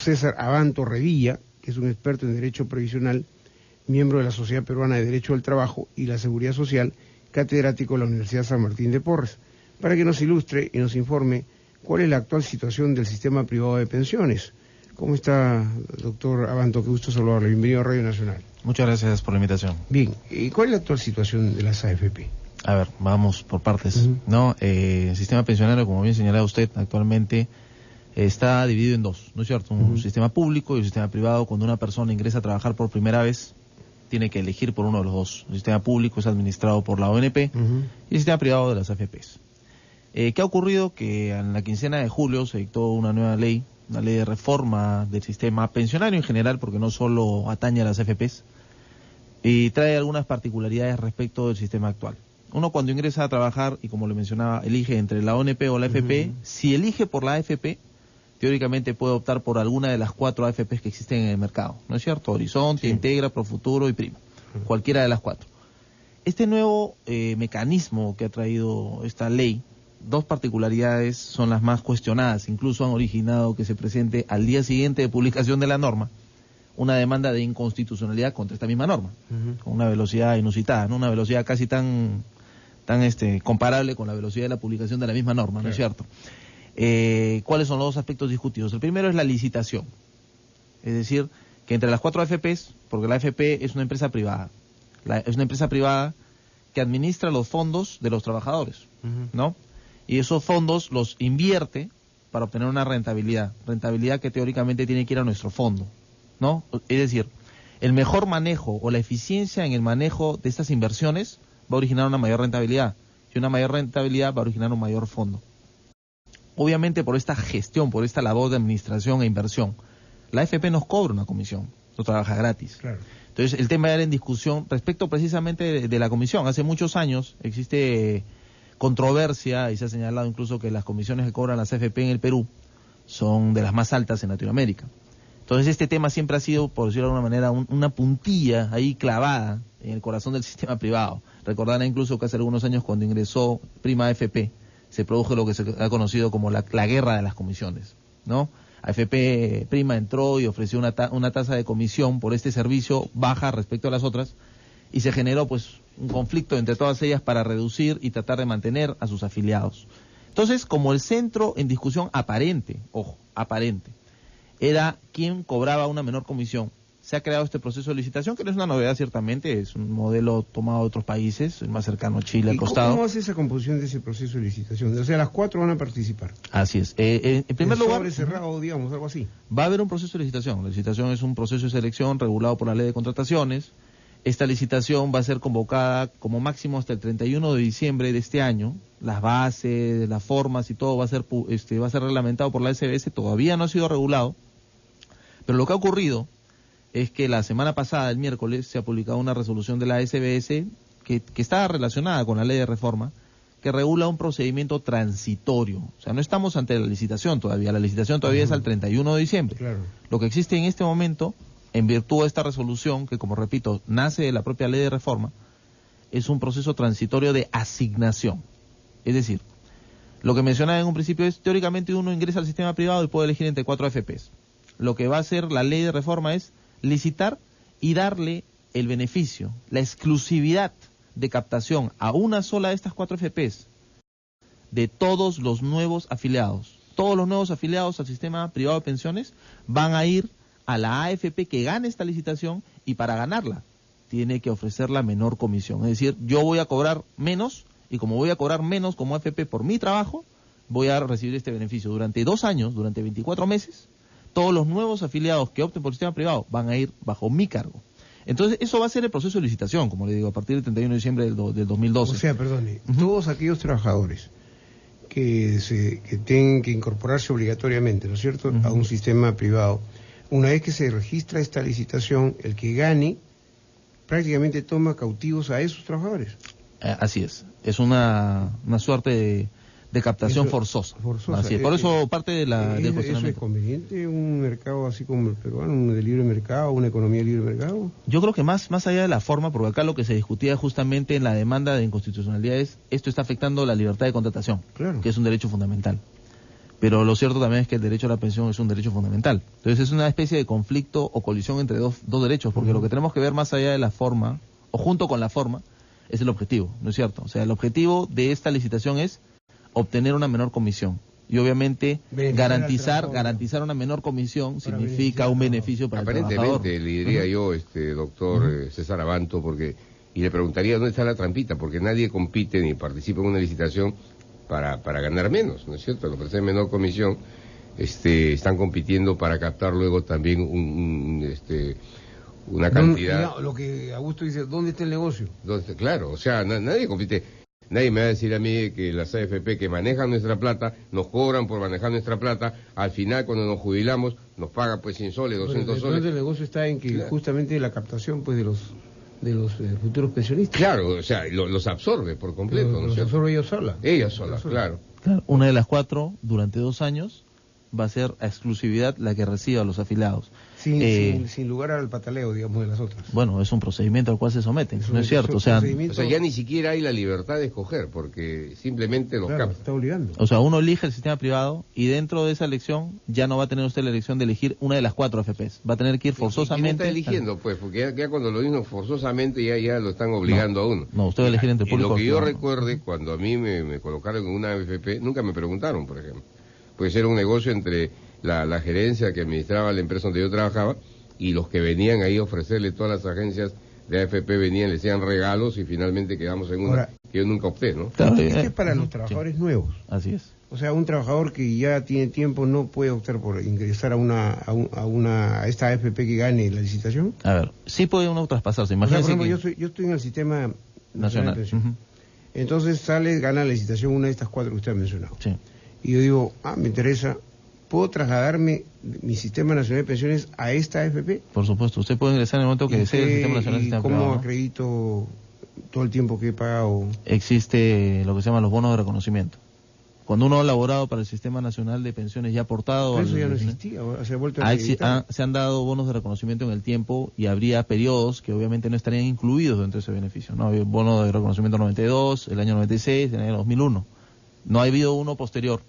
César Abanto Revilla, que es un experto en Derecho Previsional, miembro de la Sociedad Peruana de Derecho del Trabajo y la Seguridad Social, catedrático de la Universidad San Martín de Porres, para que nos ilustre y nos informe cuál es la actual situación del sistema privado de pensiones. ¿Cómo está, doctor Abanto? Qué gusto saludarle. Bienvenido a Radio Nacional. Muchas gracias por la invitación. Bien, ¿y cuál es la actual situación de las AFP? A ver, vamos por partes. ¿No? El sistema pensionario, como bien señalaba usted, actualmente está dividido en dos, ¿no es cierto? Un sistema público y un sistema privado. Cuando una persona ingresa a trabajar por primera vez, tiene que elegir por uno de los dos. El sistema público es administrado por la ONP y el sistema privado de las AFPs. ¿Qué ha ocurrido? Que en la quincena de julio se dictó una nueva ley, una ley de reforma del sistema pensionario en general, porque no solo atañe a las AFPs, y trae algunas particularidades respecto del sistema actual. Uno cuando ingresa a trabajar, y como le mencionaba, elige entre la ONP o la AFP, si elige por la AFP, teóricamente puede optar por alguna de las 4 AFPs que existen en el mercado, ¿no es cierto? Horizonte, Integra, Profuturo y Prima, cualquiera de las 4. Este nuevo mecanismo que ha traído esta ley, dos particularidades son las más cuestionadas, incluso han originado que se presente al día siguiente de publicación de la norma una demanda de inconstitucionalidad contra esta misma norma, con una velocidad inusitada, ¿no? Una velocidad casi tan comparable con la velocidad de la publicación de la misma norma, ¿no es cierto? ¿Cuáles son los dos aspectos discutidos? El primero es la licitación, es decir, que entre las 4 AFPs, porque la AFP es una empresa privada, es una empresa privada que administra los fondos de los trabajadores, ¿no? Y esos fondos los invierte para obtener una rentabilidad que teóricamente tiene que ir a nuestro fondo, ¿no? Es decir, el mejor manejo o la eficiencia en el manejo de estas inversiones va a originar una mayor rentabilidad, y una mayor rentabilidad va a originar un mayor fondo. Obviamente por esta gestión, por esta labor de administración e inversión, la AFP nos cobra una comisión, no trabaja gratis. Claro. Entonces el tema era en discusión respecto precisamente de la comisión. Hace muchos años existe controversia y se ha señalado incluso que las comisiones que cobran las AFP en el Perú son de las más altas en Latinoamérica. Entonces este tema siempre ha sido, por decirlo de alguna manera, una puntilla ahí clavada en el corazón del sistema privado. Recordarán incluso que hace algunos años cuando ingresó Prima AFP, se produjo lo que se ha conocido como la guerra de las comisiones, ¿no? AFP Prima entró y ofreció una tasa de comisión por este servicio baja respecto a las otras, y se generó pues un conflicto entre todas ellas para reducir y tratar de mantener a sus afiliados. Entonces, como el centro en discusión aparente, ojo, aparente, era quién cobraba una menor comisión, se ha creado este proceso de licitación, que no es una novedad ciertamente, es un modelo tomado de otros países, el más cercano a Chile, al costado. ¿Cómo hace esa composición de ese proceso de licitación? O sea, las 4 van a participar. Así es. En primer lugar, sobre cerrado, digamos, algo así. Va a haber un proceso de licitación. La licitación es un proceso de selección regulado por la Ley de Contrataciones. Esta licitación va a ser convocada como máximo hasta el 31 de diciembre de este año. Las bases, las formas y todo va a ser reglamentado por la SBS, todavía no ha sido regulado. Pero lo que ha ocurrido es que la semana pasada, el miércoles, se ha publicado una resolución de la SBS que está relacionada con la ley de reforma, que regula un procedimiento transitorio. O sea, no estamos ante la licitación todavía, la licitación todavía es al 31 de diciembre. Claro. Lo que existe en este momento, en virtud de esta resolución, que como repito, nace de la propia ley de reforma, es un proceso transitorio de asignación. Es decir, lo que mencionaba en un principio es, teóricamente uno ingresa al sistema privado y puede elegir entre 4 AFPs. Lo que va a hacer la ley de reforma es licitar y darle el beneficio, la exclusividad de captación a una sola de estas 4 AFPs de todos los nuevos afiliados. Todos los nuevos afiliados al sistema privado de pensiones van a ir a la AFP que gane esta licitación, y para ganarla tiene que ofrecer la menor comisión. Es decir, yo voy a cobrar menos, y como voy a cobrar menos como AFP por mi trabajo, voy a recibir este beneficio. Durante 2 años, durante 24 meses, todos los nuevos afiliados que opten por el sistema privado van a ir bajo mi cargo. Entonces, eso va a ser el proceso de licitación, como le digo, a partir del 31 de diciembre del 2012. O sea, perdone, todos aquellos trabajadores que tienen que incorporarse obligatoriamente, ¿no es cierto?, a un sistema privado, una vez que se registra esta licitación, el que gane prácticamente toma cautivos a esos trabajadores. Así es una suerte de captación forzosa. Así es. Por eso parte del cuestionamiento. ¿Eso es conveniente, un mercado así como el peruano, un de libre mercado, una economía de libre mercado? Yo creo que más allá de la forma, porque acá lo que se discutía justamente en la demanda de inconstitucionalidad es, esto está afectando la libertad de contratación, claro, que es un derecho fundamental. Pero lo cierto también es que el derecho a la pensión es un derecho fundamental. Entonces es una especie de conflicto o colisión entre dos derechos, porque lo que tenemos que ver más allá de la forma, o junto con la forma, es el objetivo, ¿no es cierto? O sea, el objetivo de esta licitación es obtener una menor comisión. Y obviamente garantizar una menor comisión significa un beneficio para el trabajador. Aparentemente, le diría yo, doctor César Abanto, y le preguntaría dónde está la trampita, porque nadie compite ni participa en una licitación para ganar menos, ¿no es cierto? Al ofrecer menor comisión, están compitiendo para captar luego también una cantidad. Lo que Augusto dice, ¿dónde está el negocio? Claro, o sea, nadie compite. Nadie me va a decir a mí que las AFP que manejan nuestra plata, nos cobran por manejar nuestra plata, al final cuando nos jubilamos nos paga pues 100 soles, 200 soles. El negocio está en que justamente la captación pues de los futuros pensionistas. Claro, o sea, los absorbe por completo. Los absorbe ellos sola. Ellos sola, claro. Una de las 4, durante 2 años, va a ser a exclusividad la que reciba a los afiliados. Sin lugar al pataleo, digamos, de las otras. Bueno, es un procedimiento al cual se someten, ¿no es cierto? O sea, ya ni siquiera hay la libertad de escoger, porque simplemente los capta. Está obligando. O sea, uno elige el sistema privado y dentro de esa elección ya no va a tener usted la elección de elegir una de las 4 AFPs. Va a tener que ir forzosamente. ¿Y está eligiendo, pues? Porque ya cuando lo dicen forzosamente ya lo están obligando a uno. No, usted va a elegir entre público. Y lo que yo recuerde, cuando a mí me colocaron en una AFP, nunca me preguntaron, por ejemplo. Pues era un negocio entre la gerencia que administraba la empresa donde yo trabajaba y los que venían ahí a ofrecerle, todas las agencias de AFP venían, le hacían regalos y finalmente quedamos en una que yo nunca opté, ¿no? Claro, esto es para los trabajadores nuevos. Así es. O sea, un trabajador que ya tiene tiempo no puede optar por ingresar a esta AFP que gane la licitación. A ver, sí puede uno traspasarse. Imagínese, o sea, por ejemplo, yo estoy en el sistema nacional de pensión. Uh-huh. Entonces gana la licitación una de estas 4 que usted ha mencionado. Sí. Y yo digo, me interesa, ¿puedo trasladarme mi sistema nacional de pensiones a esta AFP? Por supuesto, usted puede ingresar en el momento que desee el sistema nacional de pensiones. ¿Cómo acredito todo el tiempo que he pagado? Existe lo que se llama los bonos de reconocimiento. Cuando uno ha laborado para el Sistema Nacional de Pensiones ya aportado... Pero eso ya no existía, se ha vuelto a acreditar. Se han dado bonos de reconocimiento en el tiempo y habría periodos que obviamente no estarían incluidos dentro de ese beneficio. No había bono de reconocimiento 92, el año 96, el año 2001. No ha habido uno posterior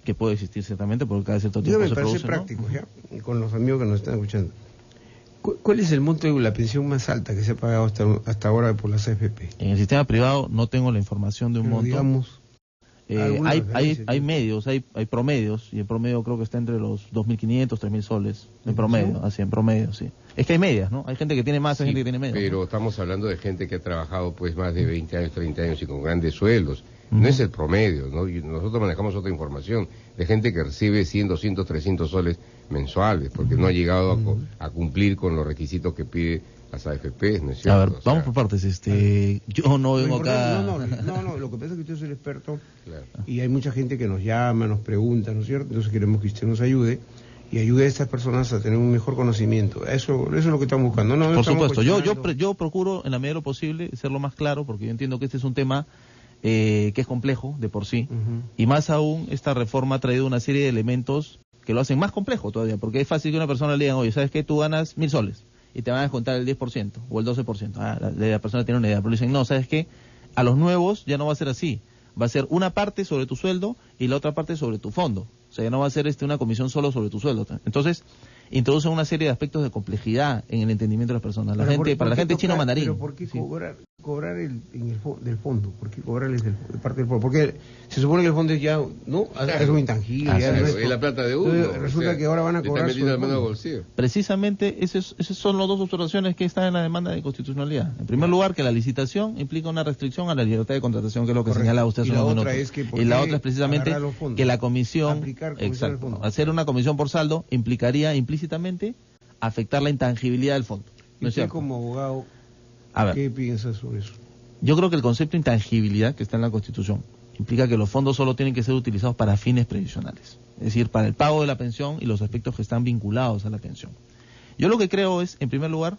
que puede existir ciertamente porque cada cierto tiempo se produce. Me parece práctico, ¿no? Ya, con los amigos que nos están escuchando. ¿Cuál es el monto de la pensión más alta que se ha pagado hasta ahora por las AFP? En el sistema privado no tengo la información de un monto. Digamos, hay medios, hay promedios, y el promedio creo que está entre los 2.500, 3.000 soles, en promedio, así, en promedio, sí. Es que hay medias, ¿no? Hay gente que tiene más, hay gente que tiene menos. Pero estamos hablando de gente que ha trabajado pues más de 20 años, 30 años y con grandes sueldos. No es el promedio, ¿no? Y nosotros manejamos otra información de gente que recibe 100, 200, 300 soles mensuales, porque no ha llegado a cumplir con los requisitos que pide las AFP, ¿no es cierto? A ver, vamos por partes. Yo no vengo acá... No, lo que pasa es que usted es el experto, claro. Y hay mucha gente que nos llama, nos pregunta, ¿no es cierto? Entonces queremos que usted nos ayude y ayude a estas personas a tener un mejor conocimiento. Eso es lo que estamos buscando. Por supuesto, yo procuro en la medida de lo posible ser lo más claro, porque yo entiendo que este es un tema que es complejo de por sí, y más aún esta reforma ha traído una serie de elementos que lo hacen más complejo todavía, porque es fácil que una persona le digan, oye, ¿sabes qué? Tú ganas 1.000 soles y te van a descontar el 10% o el 12%. La persona tiene una idea, pero le dicen, no, ¿sabes qué? A los nuevos ya no va a ser así, va a ser una parte sobre tu sueldo y la otra parte sobre tu fondo. O sea, ya no va a ser una comisión solo sobre tu sueldo. Entonces, introducen una serie de aspectos de complejidad en el entendimiento de las personas. Para la gente chino mandarín. Pero ¿por qué cobrar del fondo? ¿Por qué cobrarles de parte del fondo? Porque se supone que el fondo es ya, ¿no? Es algo intangible. Es la plata de uno. Resulta que ahora van a cobrar sobre el bolsillo. Precisamente esas son las 2 observaciones que están en la demanda de constitucionalidad. En primer lugar, que la licitación implica una restricción a la libertad de contratación, que es lo que señala usted hace unos minutos. Y la otra es precisamente que la comisión, hacer una comisión por saldo implicaría implícitamente afectar la intangibilidad del fondo. ¿Y usted como abogado, qué piensa sobre eso? Yo creo que el concepto de intangibilidad que está en la Constitución implica que los fondos solo tienen que ser utilizados para fines previsionales, es decir, para el pago de la pensión y los aspectos que están vinculados a la pensión. Yo lo que creo es, en primer lugar,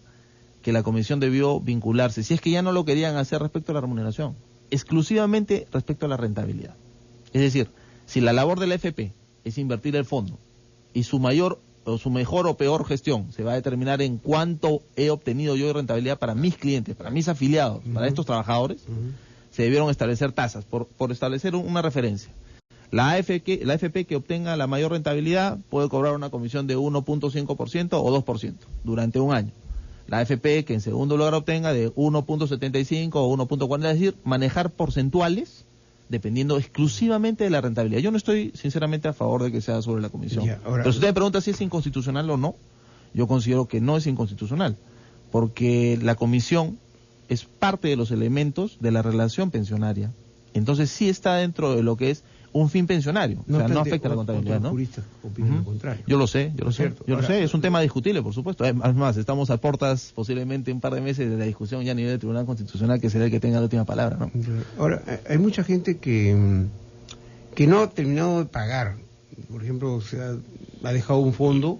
que la comisión debió vincularse, si es que ya no lo querían hacer respecto a la remuneración, exclusivamente respecto a la rentabilidad. Es decir, si la labor de la AFP es invertir el fondo y su mejor o peor gestión se va a determinar en cuánto he obtenido yo de rentabilidad para mis clientes, para mis afiliados, para estos trabajadores, se debieron establecer tasas, por establecer una referencia. La AFP que obtenga la mayor rentabilidad puede cobrar una comisión de 1.5% o 2% durante un año. La AFP que en segundo lugar obtenga de 1.75 o 1.40, es decir, manejar porcentuales dependiendo exclusivamente de la rentabilidad. Yo no estoy sinceramente a favor de que sea sobre la comisión. Pero si usted me pregunta si es inconstitucional o no, yo considero que no es inconstitucional, porque la comisión es parte de los elementos de la relación pensionaria. Entonces sí está dentro de lo que es un fin pensionario, o sea, no afecta a la contabilidad, ¿no? Juristas opinan lo contrario. Yo lo sé, lo sé, es un tema discutible, por supuesto. Además, estamos a puertas posiblemente un par de meses de la discusión ya a nivel del Tribunal Constitucional, que será el que tenga la última palabra, ¿no? Ahora, hay mucha gente que no ha terminado de pagar. Por ejemplo, ha dejado un fondo,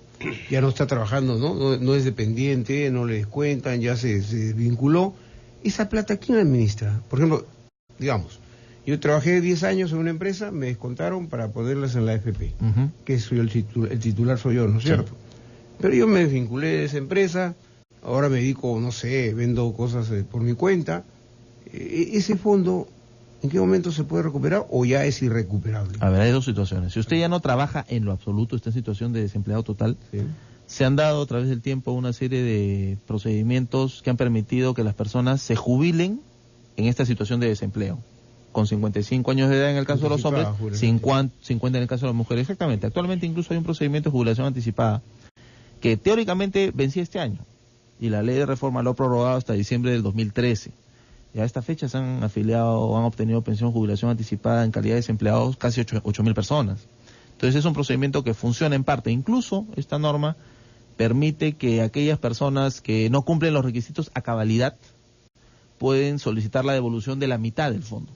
ya no está trabajando, no es dependiente, no le descuentan, ya se desvinculó. ¿Esa plata quién la administra? Por ejemplo, digamos, yo trabajé 10 años en una empresa, me descontaron para ponerlas en la AFP, que soy el titular soy yo, ¿no es cierto? Pero yo me desvinculé de esa empresa, ahora me dedico, no sé, vendo cosas por mi cuenta. ¿Ese fondo en qué momento se puede recuperar o ya es irrecuperable? A ver, hay dos situaciones. Si usted ya no trabaja en lo absoluto, está en situación de desempleado total, sí, se han dado a través del tiempo una serie de procedimientos que han permitido que las personas se jubilen en esta situación de desempleo. Con 55 años de edad en el caso de los hombres, 50 en el caso de las mujeres. Exactamente. Actualmente incluso hay un procedimiento de jubilación anticipada que teóricamente vencía este año y la ley de reforma lo ha prorrogado hasta diciembre del 2013. Y a esta fecha se han afiliado o han obtenido pensión jubilación anticipada en calidad de desempleados casi 8.000 personas. Entonces es un procedimiento que funciona en parte. Incluso esta norma permite que aquellas personas que no cumplen los requisitos a cabalidad pueden solicitar la devolución de la mitad del fondo,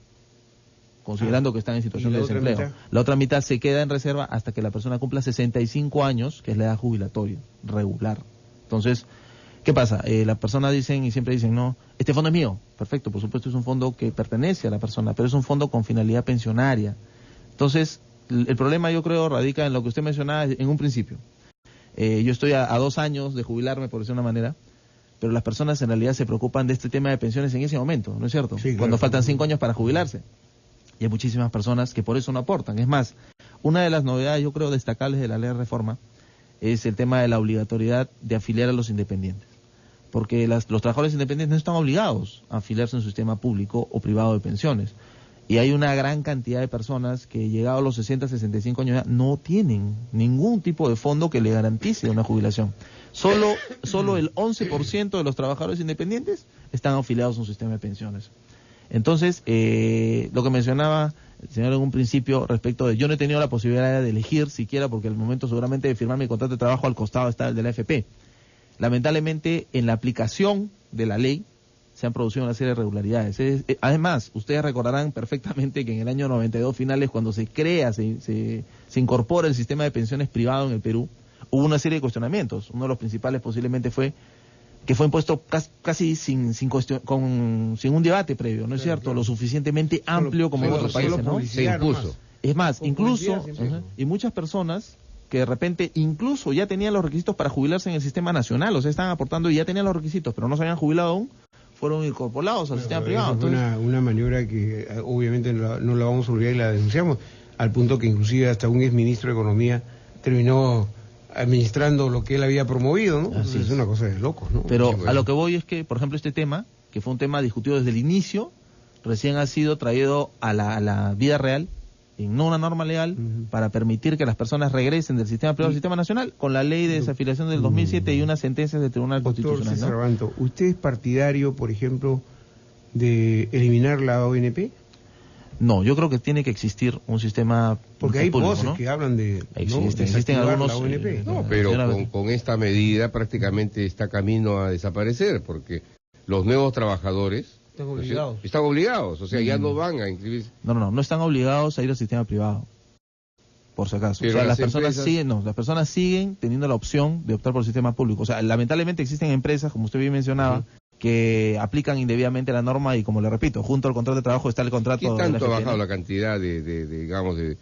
considerando que están en situación de desempleo. La otra mitad se queda en reserva hasta que la persona cumpla 65 años, que es la edad jubilatoria regular. Entonces, ¿qué pasa? Las personas dicen y siempre dicen, no, este fondo es mío. Perfecto, por supuesto es un fondo que pertenece a la persona, pero es un fondo con finalidad pensionaria. Entonces, el problema yo creo radica en lo que usted mencionaba en un principio. Yo estoy a 2 años de jubilarme, por decir una manera, pero las personas en realidad se preocupan de este tema de pensiones en ese momento, ¿no es cierto? Sí, claro, cuando faltan 5 años para jubilarse. Y hay muchísimas personas que por eso no aportan. Es más, una de las novedades, yo creo, destacables de la ley de reforma es el tema de la obligatoriedad de afiliar a los independientes. Porque los trabajadores independientes no están obligados a afiliarse en un sistema público o privado de pensiones. Y hay una gran cantidad de personas que, llegados a los 60, 65 años, no tienen ningún tipo de fondo que le garantice una jubilación. Solo el 11% de los trabajadores independientes están afiliados a un sistema de pensiones. Entonces, lo que mencionaba el señor en un principio respecto de yo no he tenido la posibilidad de elegir siquiera, porque al momento seguramente de firmar mi contrato de trabajo al costado está el de la AFP. Lamentablemente, en la aplicación de la ley se han producido una serie de irregularidades. Además, ustedes recordarán perfectamente que en el año 92 finales, cuando se crea, se incorpora el sistema de pensiones privado en el Perú, hubo una serie de cuestionamientos. Uno de los principales posiblemente fue que fue impuesto casi sin un debate previo, ¿no es cierto? Lo suficientemente amplio como en otros países, ¿no? Se impuso. Es más, incluso, y muchas personas que de repente incluso ya tenían los requisitos para jubilarse en el sistema nacional, o sea, estaban aportando y ya tenían los requisitos, pero no se habían jubilado aún, fueron incorporados al sistema privado. Fue una maniobra que obviamente no la vamos a olvidar y la denunciamos, al punto que inclusive hasta un exministro de Economía terminó administrando lo que él había promovido, ¿no? Entonces es una cosa de locos, ¿no? Pero a lo que voy es que, por ejemplo, este tema, que fue un tema discutido desde el inicio, recién ha sido traído a la vida real, en no una norma legal, para permitir que las personas regresen del sistema privado al sistema nacional, con la ley de desafiliación del 2007 y unas sentencias del Tribunal Constitucional, César Banto, ¿usted es partidario, por ejemplo, de eliminar la ONP? No, yo creo que tiene que existir un sistema porque hay público, voces, ¿no?, que hablan de existen algunos la ONP. No, pero con esta medida prácticamente está camino a desaparecer, porque los nuevos trabajadores están obligados, o sea, ya no van a inscribirse. No están obligados a ir al sistema privado, por si acaso. Pero o sea, las personas siguen teniendo la opción de optar por el sistema público. O sea, lamentablemente existen empresas, como usted bien mencionaba, que aplican indebidamente la norma y, como le repito, junto al contrato de trabajo está el contrato. ¿Qué tanto ha bajado la cantidad de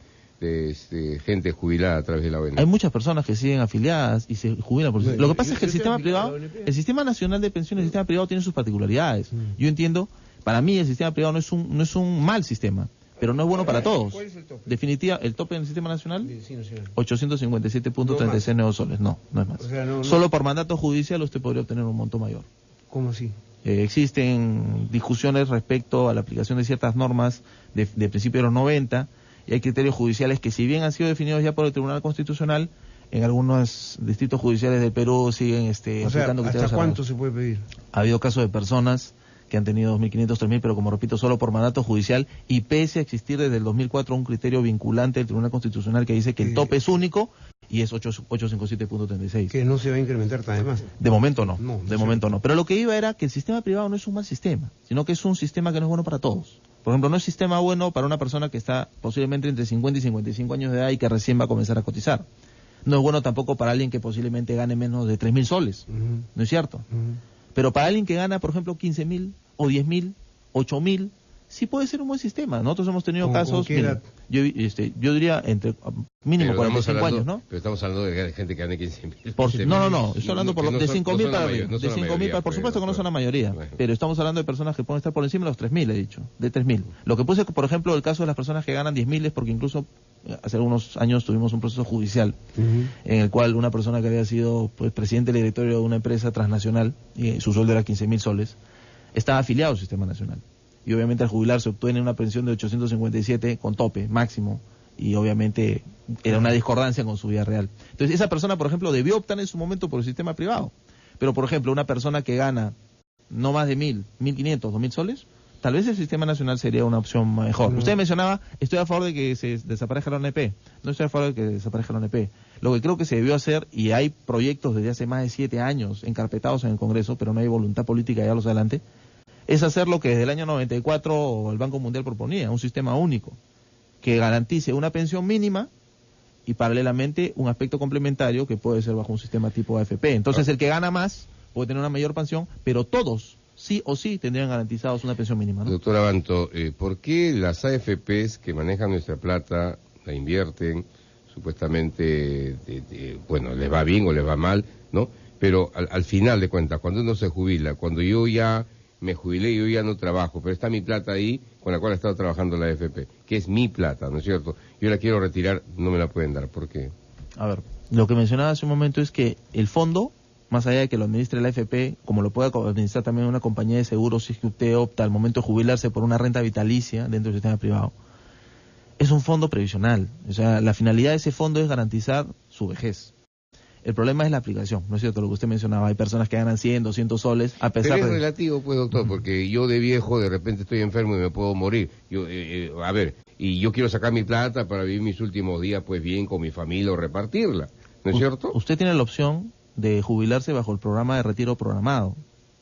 gente jubilada a través de la ONP? Hay muchas personas que siguen afiliadas y se jubilan por lo que pasa es que el sistema privado, el sistema nacional de pensiones, el sistema privado tiene sus particularidades. Yo entiendo, para mí el sistema privado no es un mal sistema, pero no es bueno para todos. ¿Cuál es el tope? Definitiva, el tope en el sistema nacional, Sí, nacional. 857.36 neosoles, no es más. O sea, no. Solo por mandato judicial usted podría obtener un monto mayor. ¿Cómo así? Existen discusiones respecto a la aplicación de ciertas normas de principios de los 90, y hay criterios judiciales que, si bien han sido definidos ya por el Tribunal Constitucional, en algunos distritos judiciales del Perú siguen O sea, aplicando criterios ¿hasta cuánto cerrados. se puede pedir? Ha habido casos de personas que han tenido 2.500, 3.000, pero como repito, solo por mandato judicial, y pese a existir desde el 2004 un criterio vinculante del Tribunal Constitucional que dice que el tope es único y es 857.36. Que no se va a incrementar además. De momento no, No, de momento no. Pero lo que iba era que el sistema privado no es un mal sistema, sino que es un sistema que no es bueno para todos. Por ejemplo, no es sistema bueno para una persona que está posiblemente entre 50 y 55 años de edad y que recién va a comenzar a cotizar. No es bueno tampoco para alguien que posiblemente gane menos de 3.000 soles, ¿no es cierto? Pero para alguien que gana, por ejemplo, 15.000 o 10.000, 8.000, sí puede ser un buen sistema. Nosotros hemos tenido casos, ¿qué edad? yo diría entre mínimo Pero 45 años, ¿no? Pero estamos hablando de gente que gane 15.000. No, estoy hablando por de 5.000 para arriba. De 5.000 por supuesto que no son la mayoría, bueno. pero estamos hablando de personas que pueden estar por encima de los 3.000, he dicho, de 3.000. Lo que puse, por ejemplo, el caso de las personas que ganan 10.000 es porque incluso hace algunos años tuvimos un proceso judicial en el cual una persona que había sido pues presidente del directorio de una empresa transnacional y su sueldo era 15.000 soles, estaba afiliado al sistema nacional. Y obviamente al jubilarse obtiene una pensión de 857 con tope máximo, y obviamente era una discordancia con su vida real. Entonces esa persona, por ejemplo, debió optar en su momento por el sistema privado. Pero, por ejemplo, una persona que gana no más de 1.000, 1.500, 2.000 soles, tal vez el sistema nacional sería una opción mejor. Usted mencionaba, estoy a favor de que se desaparezca la ONP. No estoy a favor de que desaparezca la ONP. Lo que creo que se debió hacer, y hay proyectos desde hace más de 7 años encarpetados en el Congreso, pero no hay voluntad política de llevarlos adelante, es hacer lo que desde el año 94 el Banco Mundial proponía, un sistema único, que garantice una pensión mínima y paralelamente un aspecto complementario que puede ser bajo un sistema tipo AFP. Entonces el que gana más puede tener una mayor pensión, pero todos sí o sí tendrían garantizados una pensión mínima, ¿no? Doctor Abanto, ¿por qué las AFPs que manejan nuestra plata, la invierten, supuestamente, bueno, les va bien o les va mal, ¿no? Pero al final de cuentas, cuando uno se jubila, cuando yo ya me jubilé, yo ya no trabajo, pero está mi plata ahí con la cual ha estado trabajando la AFP, que es mi plata, ¿no es cierto? Yo la quiero retirar, no me la pueden dar, ¿por qué? A ver, lo que mencionaba hace un momento es que el fondo, más allá de que lo administre la AFP, como lo puede administrar también una compañía de seguros, si es que usted opta al momento de jubilarse por una renta vitalicia dentro del sistema privado, es un fondo previsional. O sea, la finalidad de ese fondo es garantizar su vejez. El problema es la aplicación, ¿no es cierto? Lo que usted mencionaba, hay personas que ganan 100, 200 soles, a pesar Pero es de... relativo, pues, doctor, porque yo de viejo de repente estoy enfermo y me puedo morir. A ver, y yo quiero sacar mi plata para vivir mis últimos días, pues, bien con mi familia o repartirla, ¿no es cierto? Usted tiene la opción de jubilarse bajo el programa de retiro programado,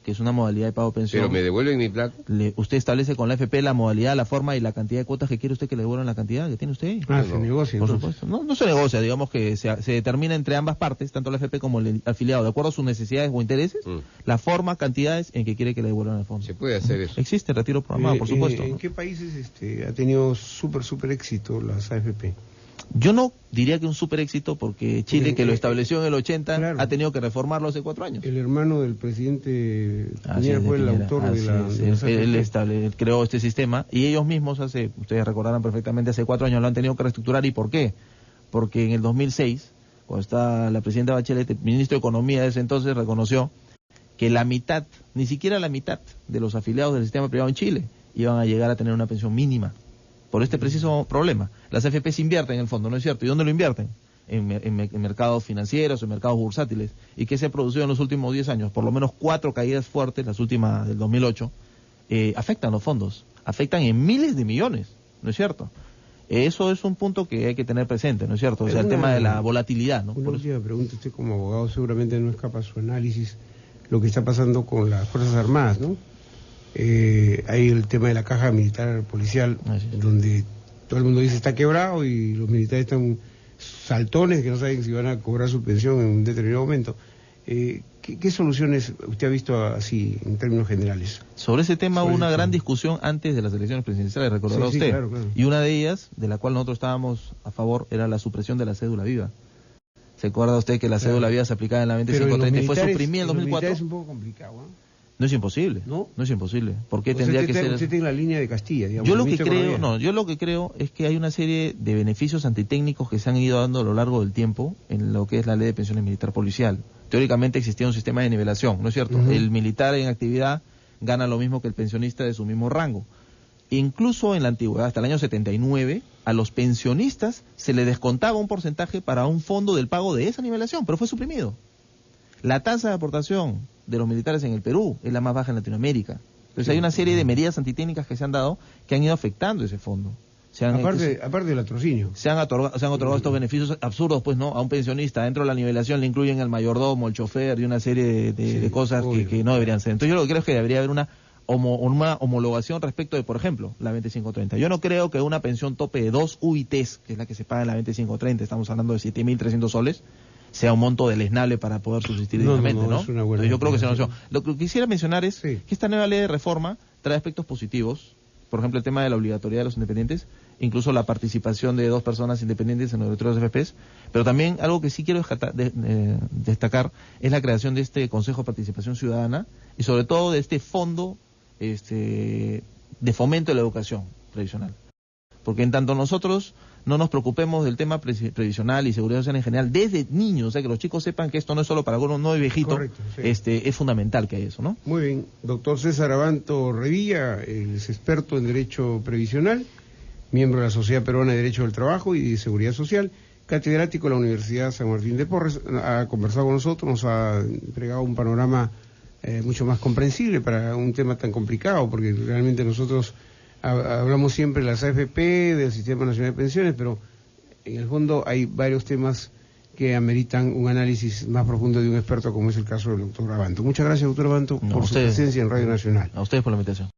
que es una modalidad de pago de pensión. Pero me devuelven mi plata. Usted establece con la AFP la modalidad, la forma y la cantidad de cuotas que quiere usted que le devuelvan la cantidad que tiene usted. Se negocia. Por supuesto. No se negocia, digamos que se determina entre ambas partes, tanto la AFP como el afiliado, de acuerdo a sus necesidades o intereses, la forma, cantidades en que quiere que le devuelvan el fondo. Se puede hacer eso. Existe retiro programado, por supuesto. ¿En qué países ha tenido súper éxito las AFP? Yo no diría que un super éxito, porque Chile, que lo estableció en el 80, claro, ha tenido que reformarlo hace 4 años. El hermano del presidente Piñera fue el autor de la... Él creó este sistema, y ellos mismos, ustedes recordarán perfectamente, hace 4 años lo han tenido que reestructurar. ¿Y por qué? Porque en el 2006, cuando está la presidenta Bachelet, el ministro de Economía de ese entonces reconoció que la mitad, ni siquiera la mitad de los afiliados del sistema privado en Chile iban a llegar a tener una pensión mínima. Por este preciso problema. Las AFPs invierten en el fondo, ¿no es cierto? ¿Y dónde lo invierten? En mercados financieros, en mercados bursátiles. ¿Y qué se ha producido en los últimos 10 años? Por lo menos 4 caídas fuertes, las últimas del 2008, afectan los fondos. Afectan en miles de millones, ¿no es cierto? Eso es un punto que hay que tener presente, ¿no es cierto? O sea, el tema de la volatilidad, ¿no? Una última pregunta. Usted como abogado seguramente no escapa a su análisis lo que está pasando con las Fuerzas Armadas, ¿no? Hay el tema de la caja militar policial, donde todo el mundo dice está quebrado y los militares están saltones que no saben si van a cobrar su pensión en un determinado momento. ¿Qué soluciones usted ha visto así en términos generales? Sobre ese tema hubo una gran discusión antes de las elecciones presidenciales, recordará usted. Claro. Y una de ellas, de la cual nosotros estábamos a favor, era la supresión de la cédula viva. ¿Se acuerda usted que la cédula viva se aplicaba en la 2530 y fue suprimida en 2004? Es un poco complicado, ¿eh? No es imposible. ¿No? No es imposible. ¿Por qué O sea, tendría que ser? Usted tiene la línea de Castilla, digamos. Yo lo que creo es que hay una serie de beneficios antitécnicos que se han ido dando a lo largo del tiempo en lo que es la ley de pensiones militar policial. Teóricamente existía un sistema de nivelación, ¿no es cierto? El militar en actividad gana lo mismo que el pensionista de su mismo rango. Incluso en la antigüedad, hasta el año 79, a los pensionistas se les descontaba un porcentaje para un fondo del pago de esa nivelación, pero fue suprimido. La tasa de aportación de los militares en el Perú es la más baja en Latinoamérica. Entonces hay una serie de medidas antitécnicas que se han dado que han ido afectando ese fondo. Aparte del latrocinio. Se han otorgado estos beneficios absurdos, pues, ¿no? A un pensionista, dentro de la nivelación le incluyen el mayordomo, el chofer y una serie de cosas que no deberían ser. Entonces yo lo que creo es que debería haber una homologación respecto de, por ejemplo, la 2530. Yo no creo que una pensión tope de 2 UITs, que es la que se paga en la 2530, estamos hablando de 7.300 soles, sea un monto deleznable para poder subsistir dignamente, ¿no? Es una buena yo creo que se nos... Lo que quisiera mencionar es que esta nueva ley de reforma trae aspectos positivos, por ejemplo, el tema de la obligatoriedad de los independientes, incluso la participación de 2 personas independientes en los directorios de FPs, pero también algo que sí quiero destacar es la creación de este Consejo de Participación Ciudadana y sobre todo de este fondo de fomento de la educación previsional. Porque en tanto nosotros no nos preocupemos del tema previsional y seguridad social en general desde niños, o sea, que los chicos sepan que esto no es solo para algunos, no es viejito. Correcto, sí. Es fundamental que haya eso, ¿no? Muy bien. Doctor César Abanto Revilla, es experto en Derecho Previsional, miembro de la Sociedad Peruana de Derecho del Trabajo y de Seguridad Social, catedrático de la Universidad San Martín de Porres, ha conversado con nosotros, nos ha entregado un panorama mucho más comprensible para un tema tan complicado, porque realmente nosotros hablamos siempre de las AFP, del Sistema Nacional de Pensiones, pero en el fondo hay varios temas que ameritan un análisis más profundo de un experto como es el caso del doctor Abanto. Muchas gracias, doctor Abanto, por su presencia en Radio Nacional. A ustedes por la invitación.